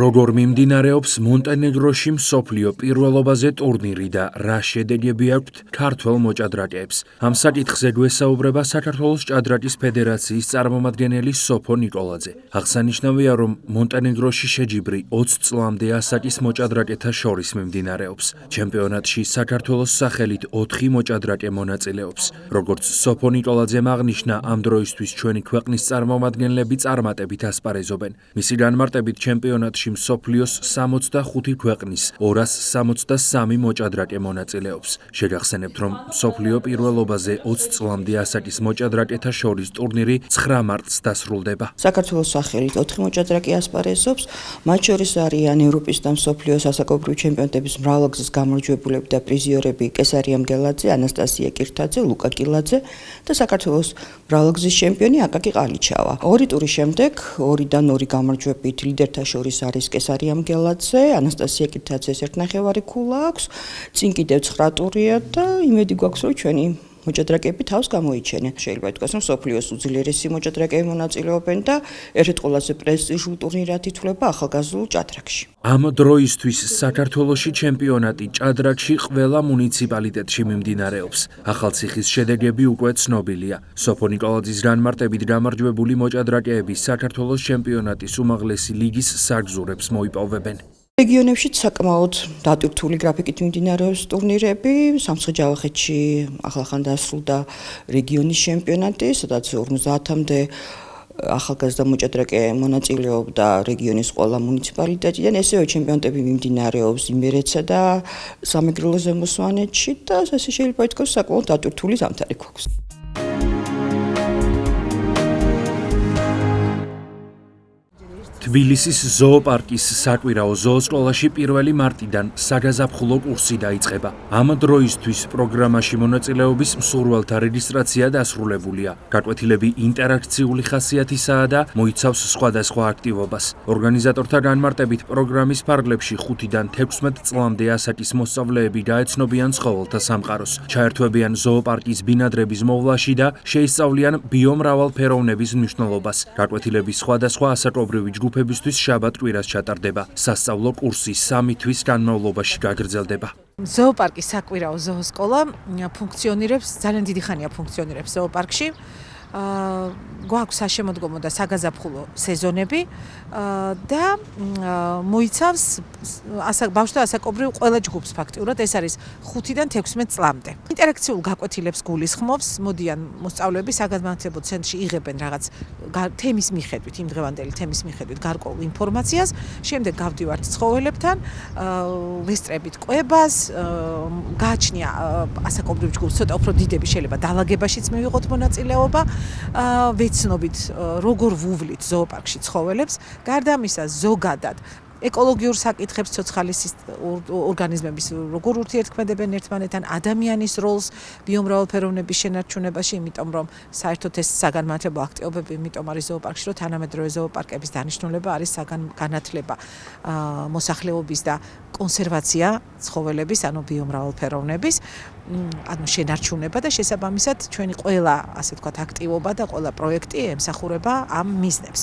როგორ მიმდინარეობს მონტენეგროში მსოფლიო პირველობაზე ტურნირი და რა შედეგები აქვთ ქართველ მოჭადრაკეებს. Ამ საკითხზე გვესაუბრება საქართველოს ჭადრაკის ფედერაციის წარმომადგენელი სოფო ნიკოლაძე. აღსანიშნავია, რომ მონტენეგროში შეჯიბრი 20 წლამდე ასაკის მოჭადრაკეთა შორის მიმდინარეობს. ჩემპიონატში საქართველოს სახელით 4 მოჭადრაკე მონაწილეობს. Როგორც სოფო ნიკოლაძემ აღნიშნა, ამ დროისთვის ჩვენი ქვეყნის წარმომადგენლები წარმატებით ასპარეზობენ. მისი განმარტებით ჩემპიონატში მსოფლიოს 65 ქვეყნის 263 მოჭადრაკე მონაწილეობს. შეგახსენებთ, რომ მსოფლიო პირველობაზე 20 წლამდე ასაკის მოჭადრაკეთა შორის ტურნირი 9 მარტს დასრულდება. საქართველოს სახელით 4 მოჭადრაკე ასპარეზობს, მათ შორის არიან ევროპის და მსოფლიოს ასაკობრივი ჩემპიონატების მრავალგზის გამარჯვებულები და პრიზიორები კესარია მგელაძე, ანასტასია კირთაძე, ლუკა კილაძე და საქართველოს მრავალგზის ჩემპიონი აკაკი ყალიჩავა. ორი ტურის შემდეგ 2-დან 2 გამარჯვებით ლიდერთა შორის არის კესარია მგელაძე, ანასტასია კირთაძეს 1.5 ქულა აქვს, წინ კიდევ 9 ტურია და იმედი გვაქვს, რომ ჩვენი მოჭადრაკეები თავს გამოიჩენენ. შეიძლება ითქვას, რომ მსოფლიოს უძლიერესი მოჭადრაკეები მონაწილეობენ და ერთ-ერთ ყველაზე პრესტიჟულ ტურნირად ითვლება ახალგაზრდულ ჭადრაკში. ამ დროისთვის საქართველოში ჩემპიონატი ჭადრაკში ყველა მუნიციპალიტეტში მიმდინარეობს. ახალციხის შედეგები უკვე ცნობილია. სოფო ნიკოლაძის განმარტებით გამარჯვებული მოჭადრაკეები საქართველოს ჩემპიონატის უმაღლესი ლიგის საგზურებს მოიპოვებენ. რეგიონებში საკმაოდ დატვირთული გრაფიკით მიმდინარეობს ტურნირები. სამცხე-ჯავახეთში ახლახან დასრულდა რეგიონის ჩემპიონატი, სადაც 50-მდე ახალგაზრდა მოჭადრაკე მონაწილეობდა რეგიონის ყველა მუნიციპალიტეტიდან. ესევე ჩემპიონატები მიმდინარეობს იმერეთსა და სამეგრელო ზემო სვანეთში და ესე შეიძლება ითქვას, საკმაოდ დატვირთული ზამთარი გვაქვს. თბილისის ზოოპარკის საკვირაო ზოოსკოლაში 1 მარტიდან საგაზაფხულო კურსი დაიწყება. ამ დროისთვის პროგრამაში მონაწილეობის მსურველთა რეგისტრაცია დასრულებულია. გაკვეთილები ინტერაქციული ხასიათისაა და მოიცავს სხვადასხვა აქტივობას. ორგანიზატორთა განმარტებით პროგრამის ფარგლებში 5-დან 16 წლამდე ასაკის მოსწავლეები გაეცნობიან ცხოველთა სამყაროს, ჩაერთვებიან ზოოპარკის ბინადრების მოვლაში და შეისწავლიან ბიომრავალფეროვნების მნიშვნელობას. გაკვეთილები სხვადასხვა ასაკობრივი ჯგუფებისთვის შაბათ-კვირას ჩატარდება. სასწავლო კურსი 3 თვის განმავლობაში გაგრძელდება. ზოოპარკის საკვირაო ზოოსკოლა ფუნქციონირებს, ძალიან დიდი ხანია ფუნქციონირებს ზოოპარკში. გვაქვს საშემოდგომო და საგაზაფხულო სეზონები და მოიცავს ბავშვთა ასაკობრივ ყველა ჯგუფს ფაქტიურად, ეს არის 5-დან 16 წლამდე. ინტერაქციულ გაკვეთილებს გულისხმობს, მოდიან მოსწავლეები საგანმანათლებლო ცენტრში იღებენ რაღაც თემის მიხედვით, იმდღევანდელი თემის მიხედვით გარკვეულ ინფორმაციას, შემდეგ გავდივართ ცხოველებთან, ვესწრებით კვებას, გააჩნია ასაკობრივ ჯგუფს ცოტა უფრო დიდები შეიძლება დალაგებაშიც მივიღოთ მონაწილეობა. ვეცნობით როგორ ვუვლით ზოოპარკში ცხოველებს, გარდა ამისა ზოგადად ეკოლოგიურ საკითხებს, ცოცხალის ორგანიზმების როგორ ურთიერთქმედებენ ერთმანეთთან, ადამიანის როლს ბიომრავალფეროვნების შენარჩუნებაში, იმიტომ რომ საერთოდ ეს საგანმანათლებლო აქტივობები, იმიტომ არის ზოოპარკში, რომ თანამედროვე ზოოპარკების დანიშნულება არის საგანმანათლება მოსახლეობის და კონსერვაცია ცხოველების, ანუ ბიომრავალფეროვნების, ანუ შენარჩუნება და შესაბამისად ჩვენი ყველა, ასე ვთქვათ, აქტივობა და ყველა პროექტი ემსახურება ამ მიზნებს.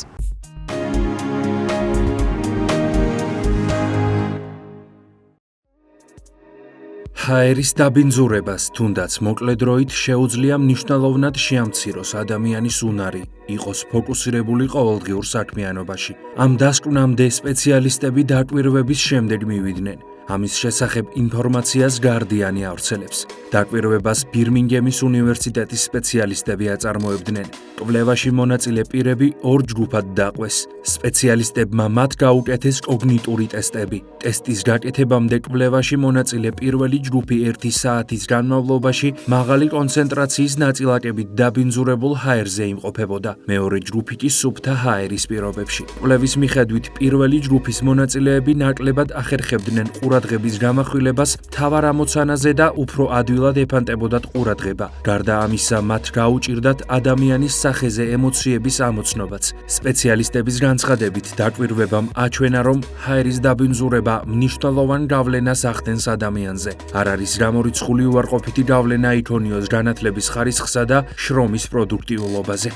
ჰაერის დაბინძურებას თუნდაც მოკლე დროით შეუძლია მნიშვნელოვნად შეამციროს ადამიანის უნარი, იყოს ფოკუსირებული ყოველდღიურ საქმიანობაში. ამ დასკვნამდე სპეციალისტები დაკვირვების შემდეგ მივიდნენ. ამის შესახებ ინფორმაციას გარდიანი ავრცელებს. დაკვირვებას ბირმინგემის უნივერსიტეტის სპეციალისტები აწარმოებდნენ. კვლევაში მონაწილე პირები 2 ჯგუფად დაყვეს. სპეციალისტებმა მათ გაუკეთეს კოგნიტური ტესტები. ტესტის გაკეთებამდე კვლევაში მონაწილე პირველი ჯგუფი 1 საათის განმავლობაში მაღალი კონცენტრაციის ნაწილაკებით დაბინძურებულ ჰაერზე იმყოფებოდა. მეორე ჯგუფი კი სუფთა ჰაერის პირობებში. კვლევის მიხედვით პირველი ჯგუფის მონაწილეები ნაკლებად ახერხებდნენ ყურადღების გამახვილებას მთავარ ამოცანაზე და უფრო ადვილად ეფანტებოდათ ყურადღება. გარდა ამისა, მათ გაუჭირდათ ადამიანის სახეზე ემოციების ამოცნობაც. სპეციალისტების განცხადებით, დაკვირვებამ აჩვენა, რომ ჰაერის დაბინძურება მნიშვნელოვან გავლენას ახდენს ადამიანზე. არ არის გამორიცხული უარყოფითი გავლენა იქონიოს განათლების ხარისხსა და შრომის პროდუქტიულობაზე.